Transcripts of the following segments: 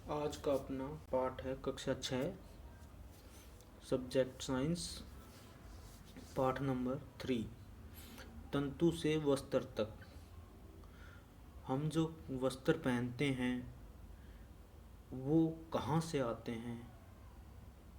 आज का अपना पाठ है कक्षा 6 सब्जेक्ट साइंस पाठ नंबर 3 तंतु से वस्त्र तक। हम जो वस्त्र पहनते हैं वो कहाँ से आते हैं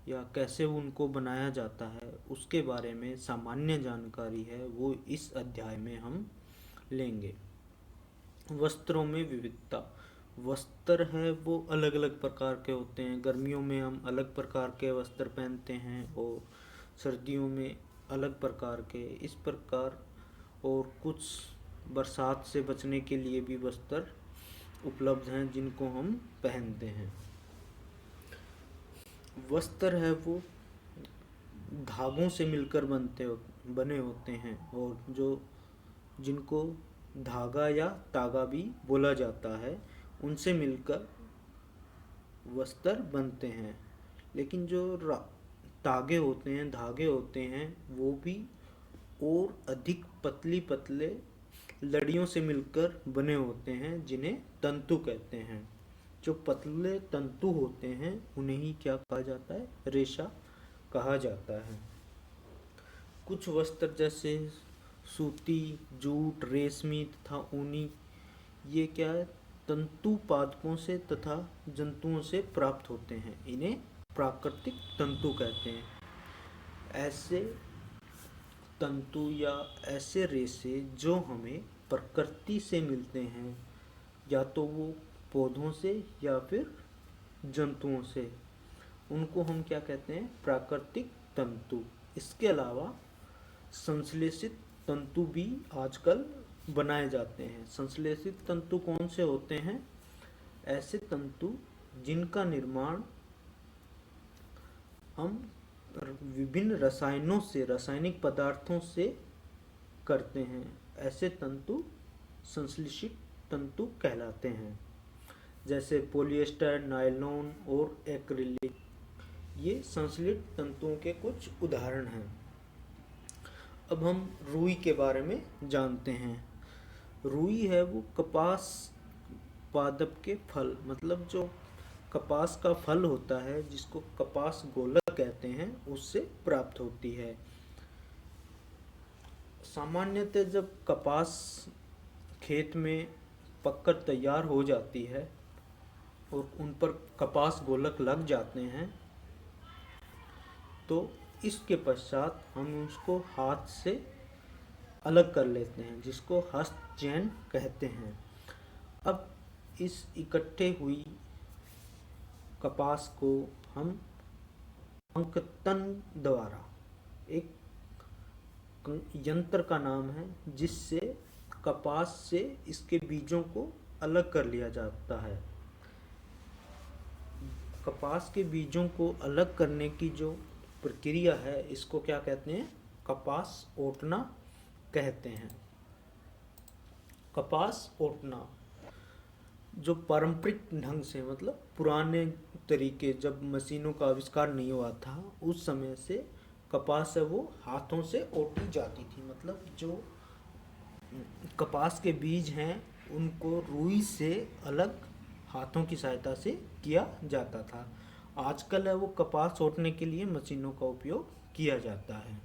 या कैसे उनको बनाया जाता है उसके बारे में सामान्य जानकारी है वो इस अध्याय में हम लेंगे। वस्त्रों में विविधता। वस्त्र है वो अलग अलग प्रकार के होते हैं। गर्मियों में हम अलग प्रकार के वस्त्र पहनते हैं और सर्दियों में अलग प्रकार के इस प्रकार। और कुछ बरसात से बचने के लिए भी वस्त्र उपलब्ध हैं जिनको हम पहनते हैं। वस्त्र है वो धागों से मिलकर बने होते हैं और जो जिनको धागा या तागा भी बोला जाता है उनसे मिलकर वस्त्र बनते हैं। लेकिन जो तागे होते हैं धागे होते हैं वो भी और अधिक पतली पतले लड़ियों से मिलकर बने होते हैं जिन्हें तंतु कहते हैं। जो पतले तंतु होते हैं उन्हें ही क्या कहा जाता है, रेशा कहा जाता है। कुछ वस्त्र जैसे सूती, जूट, रेशमी तथा ऊनी ये क्या है, तंतु पादपों से तथा जंतुओं से प्राप्त होते हैं। इन्हें प्राकृतिक तंतु कहते हैं। ऐसे तंतु या ऐसे रेशे जो हमें प्रकृति से मिलते हैं या तो वो पौधों से या फिर जंतुओं से, उनको हम क्या कहते हैं, प्राकृतिक तंतु। इसके अलावा संश्लेषित तंतु भी आजकल बनाए जाते हैं। संश्लेषित तंतु कौन से होते हैं? ऐसे तंतु जिनका निर्माण हम विभिन्न रसायनों से, रासायनिक पदार्थों से करते हैं। ऐसे तंतु संश्लेषित तंतु कहलाते हैं। जैसे पॉलिएस्टर, नायलॉन और एक्रिलिक, ये संश्लेषित तंतुओं के कुछ उदाहरण हैं। अब हम रुई के बारे में जानते हैं। रुई है वो कपास पादप के फल, मतलब जो कपास का फल होता है जिसको कपास गोलक कहते हैं, उससे प्राप्त होती है। सामान्यतः जब कपास खेत में पककर तैयार हो जाती है और उन पर कपास गोलक लग जाते हैं तो इसके पश्चात हम उसको हाथ से अलग कर लेते हैं जिसको हस्तचयन कहते हैं। अब इस इकट्ठे हुई कपास को हम अंकतन द्वारा, एक यंत्र का नाम है जिससे कपास से इसके बीजों को अलग कर लिया जाता है। कपास के बीजों को अलग करने की जो प्रक्रिया है इसको क्या कहते हैं, कपास ओटना कहते हैं। कपास ओटना जो पारंपरिक ढंग से, मतलब पुराने तरीके, जब मशीनों का आविष्कार नहीं हुआ था उस समय से कपास है वो हाथों से ओटी जाती थी। मतलब जो कपास के बीज हैं उनको रुई से अलग हाथों की सहायता से किया जाता था। आजकल है वो कपास ओटने के लिए मशीनों का उपयोग किया जाता है।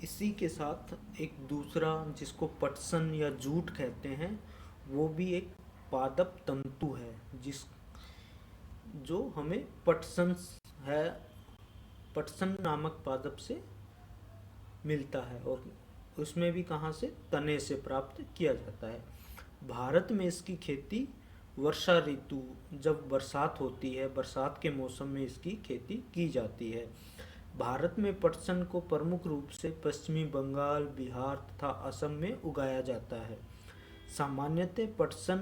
इसी के साथ एक दूसरा जिसको पटसन या जूट कहते हैं वो भी एक पादप तंतु है जो हमें पटसन है, पटसन नामक पादप से मिलता है और उसमें भी कहाँ से, तने से प्राप्त किया जाता है। भारत में इसकी खेती वर्षा ऋतु, जब बरसात होती है, बरसात के मौसम में इसकी खेती की जाती है। भारत में पटसन को प्रमुख रूप से पश्चिमी बंगाल, बिहार तथा असम में उगाया जाता है। सामान्यतः पटसन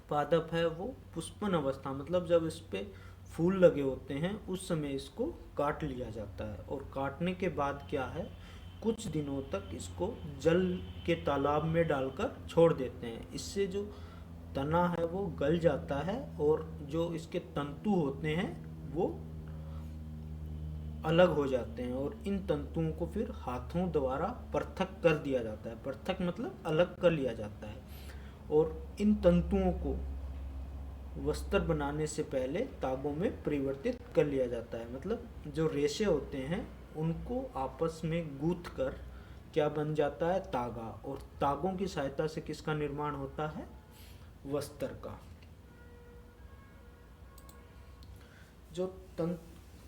पादप है वो पुष्पन अवस्था, मतलब जब इस पे फूल लगे होते हैं उस समय इसको काट लिया जाता है और काटने के बाद क्या है, कुछ दिनों तक इसको जल के तालाब में डालकर छोड़ देते हैं। इससे जो तना है वो गल जाता है और जो इसके तंतु होते हैं वो अलग हो जाते हैं और इन तंतुओं को फिर हाथों द्वारा पृथक कर दिया जाता है। पृथक मतलब अलग कर लिया जाता है और इन तंतुओं को वस्त्र बनाने से पहले तागों में परिवर्तित कर लिया जाता है। मतलब जो रेशे होते हैं उनको आपस में गूंथ कर क्या बन जाता है, तागा। और तागों की सहायता से किसका निर्माण होता है, वस्त्र का। जो तंत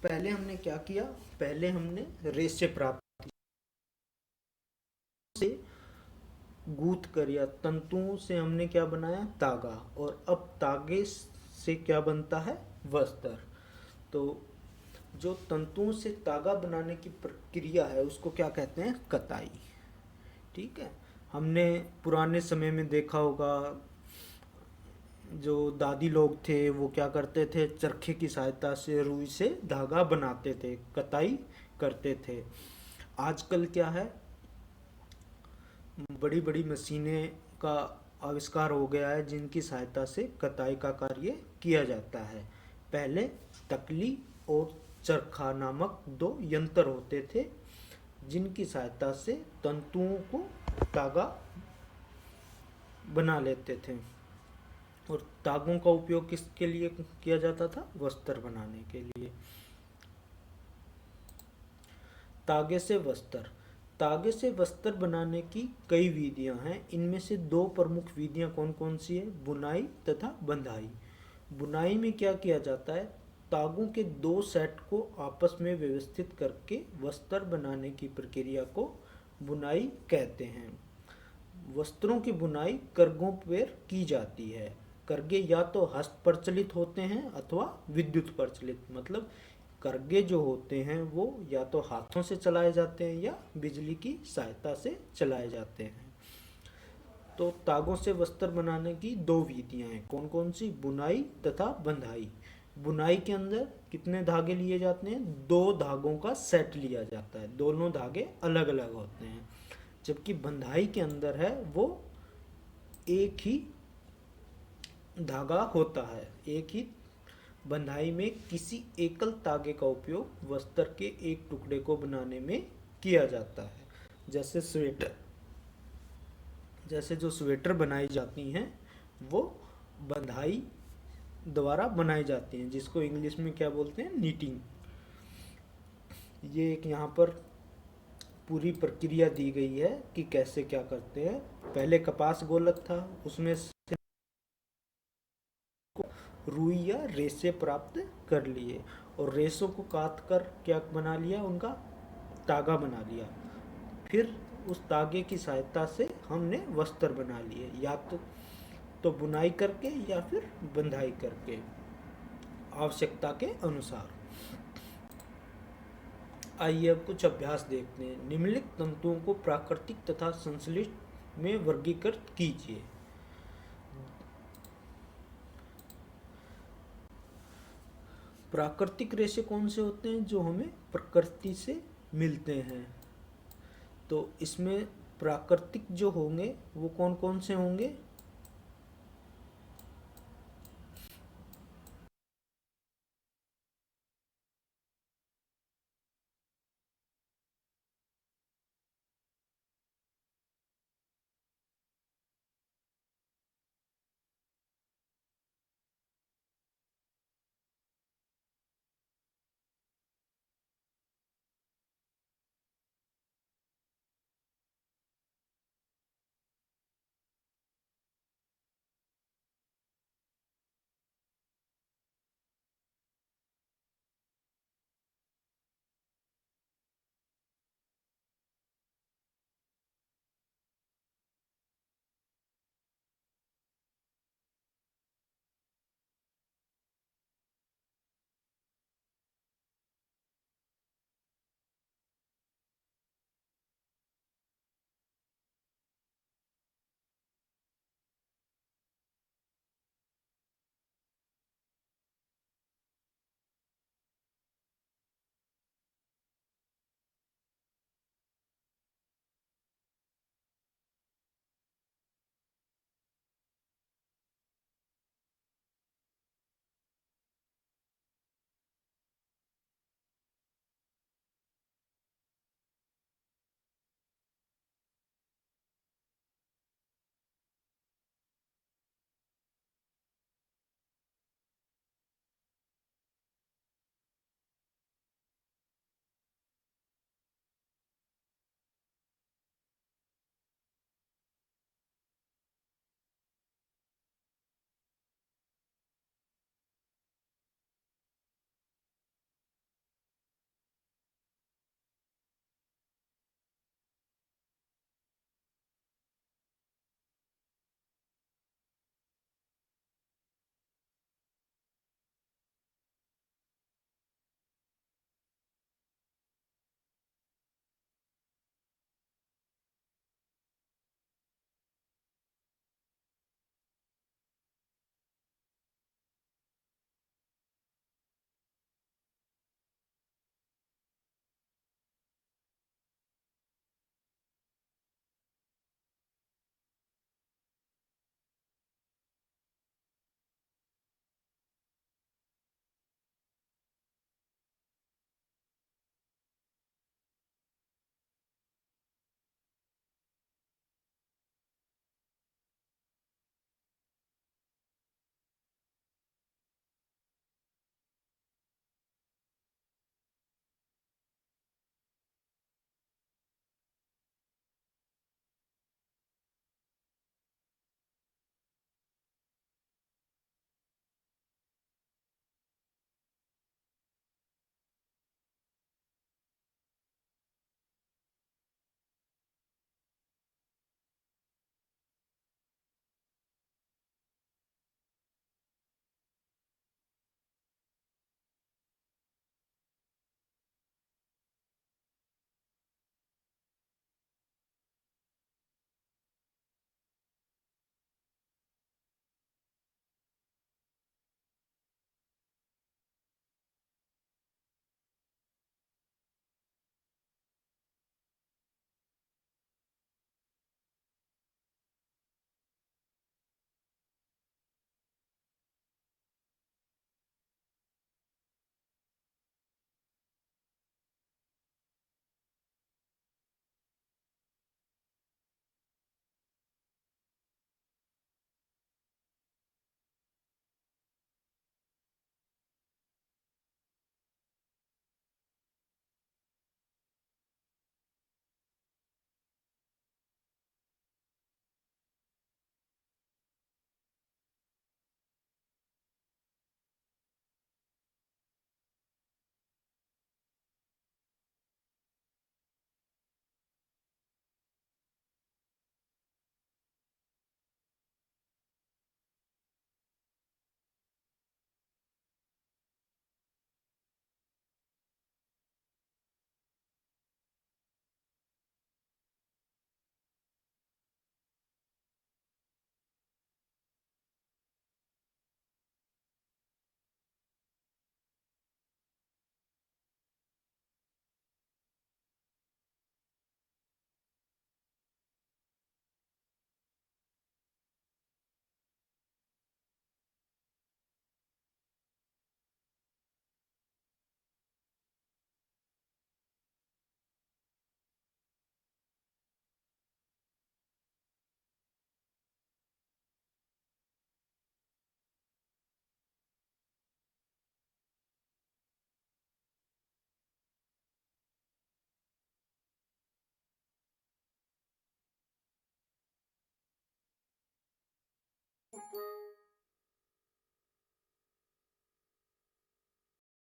पहले हमने क्या किया, पहले हमने रेशे प्राप्त से गूंथ कर या तंतुओं से हमने क्या बनाया, तागा। और अब तागे से क्या बनता है, वस्त्र। तो जो तंतुओं से तागा बनाने की प्रक्रिया है उसको क्या कहते हैं, कताई। ठीक है। हमने पुराने समय में देखा होगा, जो दादी लोग थे वो क्या करते थे, चरखे की सहायता से रुई से धागा बनाते थे, कताई करते थे। आजकल क्या है, बड़ी बड़ी मशीनें का आविष्कार हो गया है जिनकी सहायता से कताई का कार्य किया जाता है। पहले तकली और चरखा नामक दो यंत्र होते थे जिनकी सहायता से तंतुओं को तागा बना लेते थे। और तागों का उपयोग किसके लिए किया जाता था, वस्त्र बनाने के लिए। तागे से वस्त्र। तागे से वस्त्र बनाने की कई विधियां हैं। इनमें से दो प्रमुख विधियां कौन कौन सी है, बुनाई तथा बंधाई। बुनाई में क्या किया जाता है, तागों के दो सेट को आपस में व्यवस्थित करके वस्त्र बनाने की प्रक्रिया को बुनाई कहते हैं। वस्त्रों की बुनाई करघों पर की जाती है। करघे या तो हस्त प्रचलित होते हैं अथवा विद्युत प्रचलित। मतलब करघे जो होते हैं वो या तो हाथों से चलाए जाते हैं या बिजली की सहायता से चलाए जाते हैं। तो तागों से वस्त्र बनाने की दो विधियां हैं, कौन कौन सी, बुनाई तथा बंधाई। बुनाई के अंदर कितने धागे लिए जाते हैं, दो धागों का सेट लिया जाता है, दोनों धागे अलग अलग होते हैं। जबकि बंधाई के अंदर है वो एक ही धागा होता है। एक ही बंधाई में किसी एकल तागे का उपयोग वस्त्र के एक टुकड़े को बनाने में किया जाता है। जैसे स्वेटर, जैसे जो स्वेटर बनाई जाती हैं वो बंधाई द्वारा बनाई जाती हैं, जिसको इंग्लिश में क्या बोलते हैं, नीटिंग। ये एक यहाँ पर पूरी प्रक्रिया दी गई है कि कैसे क्या करते हैं। पहले कपास गोलक था, उसमें से रुई या रेशे प्राप्त कर लिए और रेशों को काट कर क्या बना लिया, उनका तागा बना लिया। फिर उस तागे की सहायता से हमने वस्त्र बना लिए, या तो बुनाई करके या फिर बंधाई करके, आवश्यकता के अनुसार। आइए अब कुछ अभ्यास देखते हैं। निम्नलिखित तंतुओं को प्राकृतिक तथा संश्लिष्ट में वर्गीकृत कीजिए। प्राकृतिक रेशे कौन से होते हैं, जो हमें प्रकृति से मिलते हैं। तो इसमें प्राकृतिक जो होंगे वो कौन कौन से होंगे,